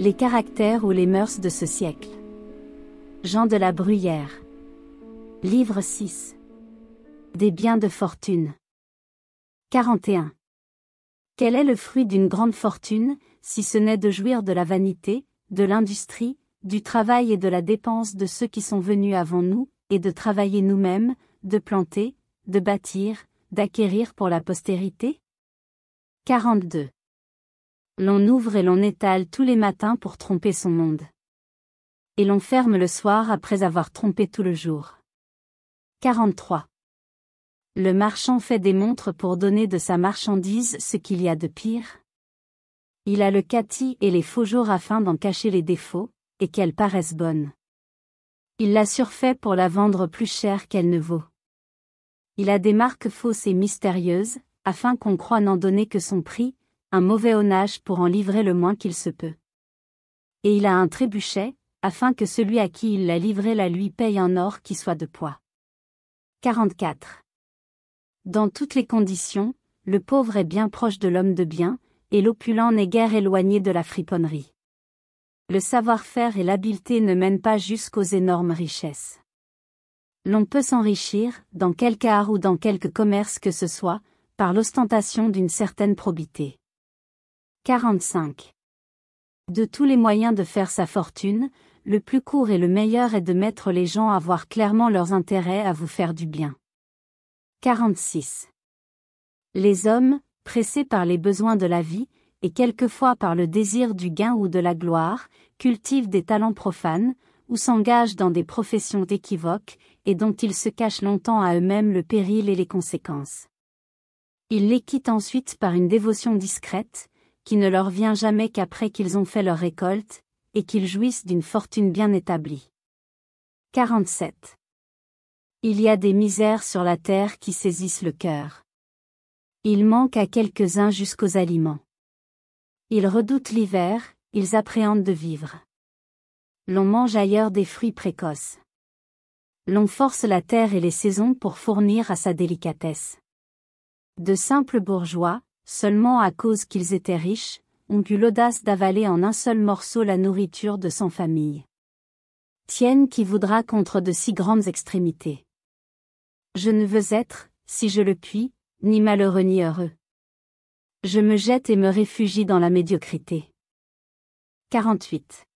Les caractères ou les mœurs de ce siècle. Jean de la Bruyère. Livre 6. Des biens de fortune. 41. Quel est le fruit d'une grande fortune, si ce n'est de jouir de la vanité, de l'industrie, du travail et de la dépense de ceux qui sont venus avant nous, et de travailler nous-mêmes, de planter, de bâtir, d'acquérir pour la postérité? 42. L'on ouvre et l'on étale tous les matins pour tromper son monde. Et l'on ferme le soir après avoir trompé tout le jour. 43. Le marchand fait des montres pour donner de sa marchandise ce qu'il y a de pire. Il a le catis et les faux jours afin d'en cacher les défauts, et qu'elles paraissent bonnes. Il la surfait pour la vendre plus cher qu'elle ne vaut. Il a des marques fausses et mystérieuses, afin qu'on croie n'en donner que son prix, un mauvais honnage pour en livrer le moins qu'il se peut. Et il a un trébuchet, afin que celui à qui il l'a livré la lui paye en or qui soit de poids. 44. Dans toutes les conditions, le pauvre est bien proche de l'homme de bien, et l'opulent n'est guère éloigné de la friponnerie. Le savoir-faire et l'habileté ne mènent pas jusqu'aux énormes richesses. L'on peut s'enrichir, dans quelque art ou dans quelque commerce que ce soit, par l'ostentation d'une certaine probité. 45. De tous les moyens de faire sa fortune, le plus court et le meilleur est de mettre les gens à voir clairement leurs intérêts à vous faire du bien. 46. Les hommes, pressés par les besoins de la vie, et quelquefois par le désir du gain ou de la gloire, cultivent des talents profanes, ou s'engagent dans des professions équivoques, et dont ils se cachent longtemps à eux-mêmes le péril et les conséquences. Ils les quittent ensuite par une dévotion discrète, qui ne leur vient jamais qu'après qu'ils ont fait leur récolte, et qu'ils jouissent d'une fortune bien établie. 47. Il y a des misères sur la terre qui saisissent le cœur. Il manque à quelques-uns jusqu'aux aliments. Ils redoutent l'hiver, ils appréhendent de vivre. L'on mange ailleurs des fruits précoces. L'on force la terre et les saisons pour fournir à sa délicatesse. De simples bourgeois, seulement à cause qu'ils étaient riches, ont eu l'audace d'avaler en un seul morceau la nourriture de 100 familles. Tienne qui voudra contre de si grandes extrémités. Je ne veux être, si je le puis, ni malheureux ni heureux. Je me jette et me réfugie dans la médiocrité. 48.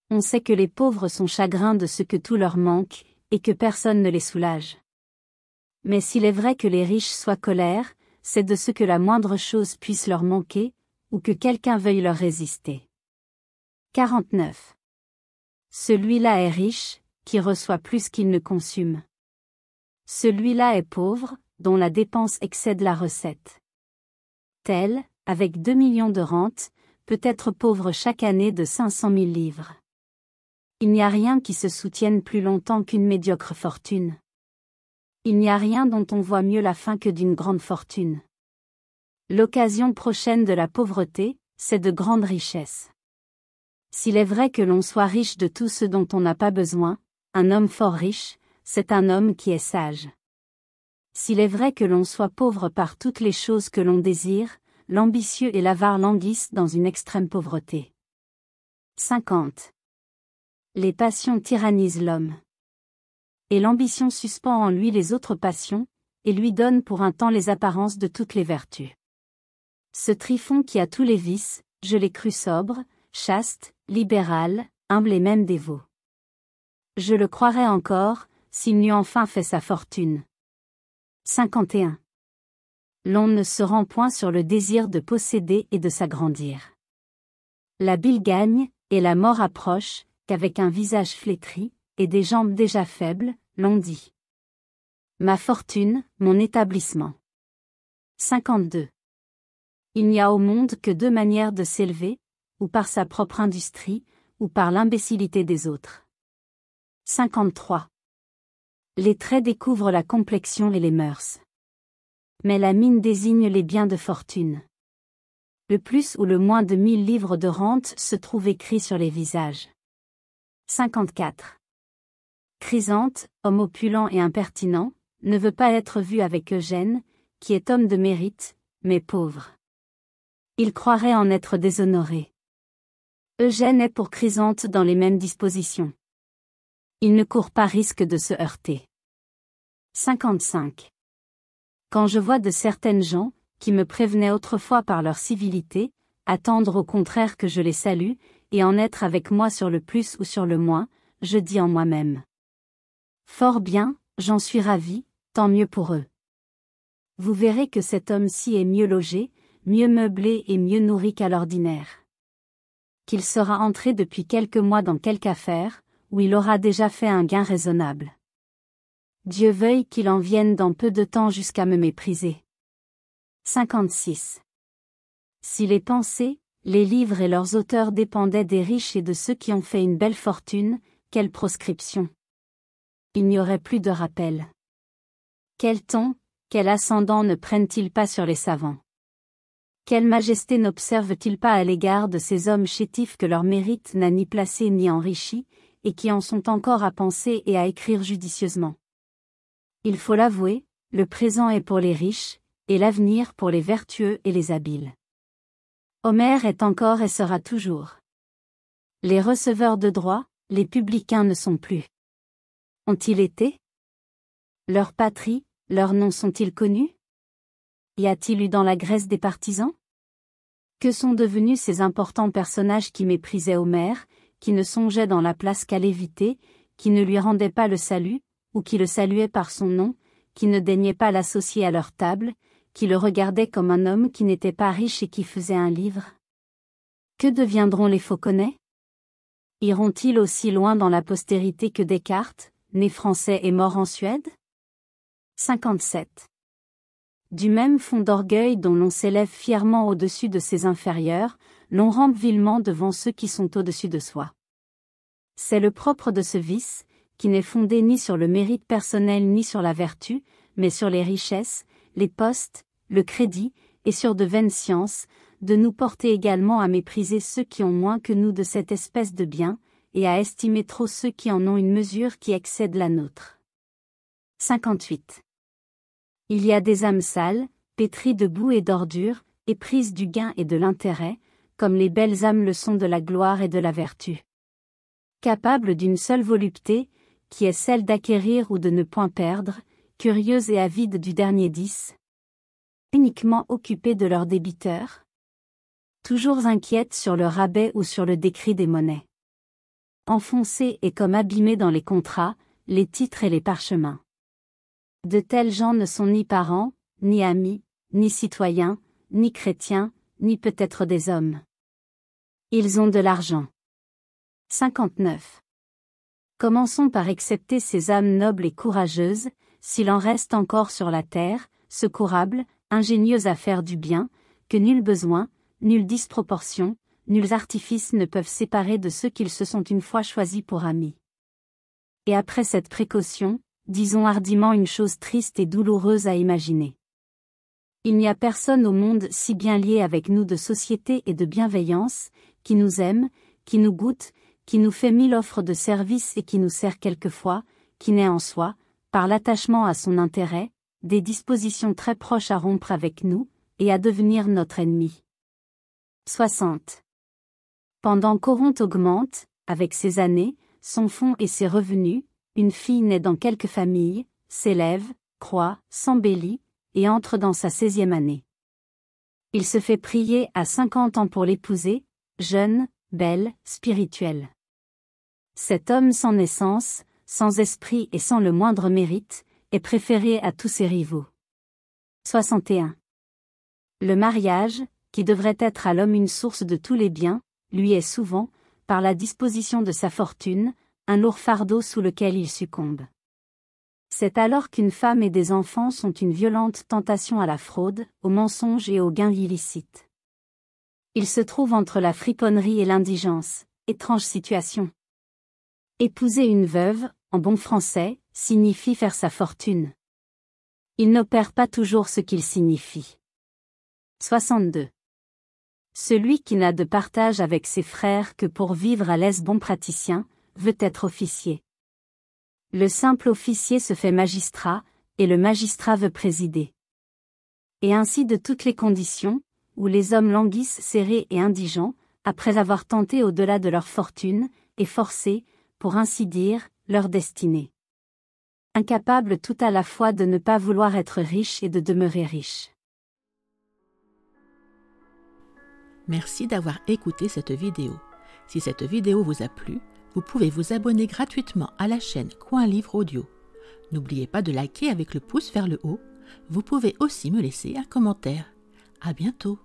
On sait que les pauvres sont chagrins de ce que tout leur manque, et que personne ne les soulage. Mais s'il est vrai que les riches soient colères, c'est de ce que la moindre chose puisse leur manquer, ou que quelqu'un veuille leur résister. 49. Celui-là est riche, qui reçoit plus qu'il ne consume. Celui-là est pauvre, dont la dépense excède la recette. Tel, avec 2 millions de rente, peut être pauvre chaque année de 500 000 livres. Il n'y a rien qui se soutienne plus longtemps qu'une médiocre fortune. Il n'y a rien dont on voit mieux la fin que d'une grande fortune. L'occasion prochaine de la pauvreté, c'est de grandes richesses. S'il est vrai que l'on soit riche de tout ce dont on n'a pas besoin, un homme fort riche, c'est un homme qui est sage. S'il est vrai que l'on soit pauvre par toutes les choses que l'on désire, l'ambitieux et l'avare languissent dans une extrême pauvreté. 50. Les passions tyrannisent l'homme. Et l'ambition suspend en lui les autres passions, et lui donne pour un temps les apparences de toutes les vertus. Ce Tryphon qui a tous les vices, je l'ai cru sobre, chaste, libéral, humble et même dévot. Je le croirais encore, s'il n'eût enfin fait sa fortune. 51. L'on ne se rend point sur le désir de posséder et de s'agrandir. La bile gagne, et la mort approche, qu'avec un visage flétri, et des jambes déjà faibles, l'on dit. Ma fortune, mon établissement. 52. Il n'y a au monde que 2 manières de s'élever, ou par sa propre industrie, ou par l'imbécilité des autres. 53. Les traits découvrent la complexion et les mœurs. Mais la mine désigne les biens de fortune. Le plus ou le moins de 1000 livres de rente se trouve écrit sur les visages. 54. Chrysanthe, homme opulent et impertinent, ne veut pas être vu avec Eugène, qui est homme de mérite, mais pauvre. Il croirait en être déshonoré. Eugène est pour Chrysanthe dans les mêmes dispositions. Il ne court pas risque de se heurter. 55. Quand je vois de certaines gens, qui me prévenaient autrefois par leur civilité, attendre au contraire que je les salue, et en être avec moi sur le plus ou sur le moins, je dis en moi-même. Fort bien, j'en suis ravi, tant mieux pour eux. Vous verrez que cet homme-ci est mieux logé, mieux meublé et mieux nourri qu'à l'ordinaire. Qu'il sera entré depuis quelques mois dans quelque affaire, où il aura déjà fait un gain raisonnable. Dieu veuille qu'il en vienne dans peu de temps jusqu'à me mépriser. 56. Si les pensées, les livres et leurs auteurs dépendaient des riches et de ceux qui ont fait une belle fortune, quelle proscription! Il n'y aurait plus de rappel. Quel ton, quel ascendant ne prennent-ils pas sur les savants? Quelle majesté n'observent-ils pas à l'égard de ces hommes chétifs que leur mérite n'a ni placé ni enrichi, et qui en sont encore à penser et à écrire judicieusement? Il faut l'avouer, le présent est pour les riches, et l'avenir pour les vertueux et les habiles. Homère est encore et sera toujours. Les receveurs de droit, les publicains ne sont plus. Ont-ils été? Leur patrie, leurs noms sont-ils connus? Y a-t-il eu dans la Grèce des partisans? Que sont devenus ces importants personnages qui méprisaient Homère, qui ne songeaient dans la place qu'à l'éviter, qui ne lui rendaient pas le salut, ou qui le saluaient par son nom, qui ne daignaient pas l'associer à leur table, qui le regardaient comme un homme qui n'était pas riche et qui faisait un livre? Que deviendront les Fauconnais? Iront-ils aussi loin dans la postérité que Descartes, né français et mort en Suède? 57. Du même fond d'orgueil dont l'on s'élève fièrement au-dessus de ses inférieurs, l'on rampe vilement devant ceux qui sont au-dessus de soi. C'est le propre de ce vice, qui n'est fondé ni sur le mérite personnel ni sur la vertu, mais sur les richesses, les postes, le crédit, et sur de vaines sciences, de nous porter également à mépriser ceux qui ont moins que nous de cette espèce de bien, et à estimer trop ceux qui en ont une mesure qui excède la nôtre. 58. Il y a des âmes sales, pétries de boue et d'ordure, éprises du gain et de l'intérêt, comme les belles âmes le sont de la gloire et de la vertu. Capables d'une seule volupté, qui est celle d'acquérir ou de ne point perdre, curieuses et avides du dernier 10. Uniquement occupées de leurs débiteurs. Toujours inquiètes sur le rabais ou sur le décrit des monnaies. Enfoncées et comme abîmées dans les contrats, les titres et les parchemins. De tels gens ne sont ni parents, ni amis, ni citoyens, ni chrétiens, ni peut-être des hommes. Ils ont de l'argent. 59. Commençons par accepter ces âmes nobles et courageuses, s'il en reste encore sur la terre, secourables, ingénieuses à faire du bien, que nul besoin, nulle disproportion, nuls artifices ne peuvent séparer de ceux qu'ils se sont une fois choisis pour amis. Et après cette précaution, disons hardiment une chose triste et douloureuse à imaginer. Il n'y a personne au monde si bien lié avec nous de société et de bienveillance, qui nous aime, qui nous goûte, qui nous fait 1000 offres de service et qui nous sert quelquefois, qui n'ait en soi, par l'attachement à son intérêt, des dispositions très proches à rompre avec nous, et à devenir notre ennemi. 60. Pendant qu'Oronte augmente, avec ses années, son fonds et ses revenus, une fille naît dans quelque famille, s'élève, croît, s'embellit, et entre dans sa 16e année. Il se fait prier à 50 ans pour l'épouser, jeune, belle, spirituelle. Cet homme sans naissance, sans esprit et sans le moindre mérite, est préféré à tous ses rivaux. 61. Le mariage, qui devrait être à l'homme une source de tous les biens, lui est souvent, par la disposition de sa fortune, un lourd fardeau sous lequel il succombe. C'est alors qu'une femme et des enfants sont une violente tentation à la fraude, au mensonge et au gain illicite. Il se trouve entre la friponnerie et l'indigence, étrange situation. Épouser une veuve, en bon français, signifie faire sa fortune. Il n'opère pas toujours ce qu'il signifie. 62. Celui qui n'a de partage avec ses frères que pour vivre à l'aise bon praticien, veut être officier. Le simple officier se fait magistrat, et le magistrat veut présider. Et ainsi de toutes les conditions, où les hommes languissent serrés et indigents, après avoir tenté au-delà de leur fortune, et forcé, pour ainsi dire, leur destinée. Incapables tout à la fois de ne pas vouloir être riches et de demeurer riches. Merci d'avoir écouté cette vidéo. Si cette vidéo vous a plu, vous pouvez vous abonner gratuitement à la chaîne Coin Livre Audio. N'oubliez pas de liker avec le pouce vers le haut. Vous pouvez aussi me laisser un commentaire. À bientôt.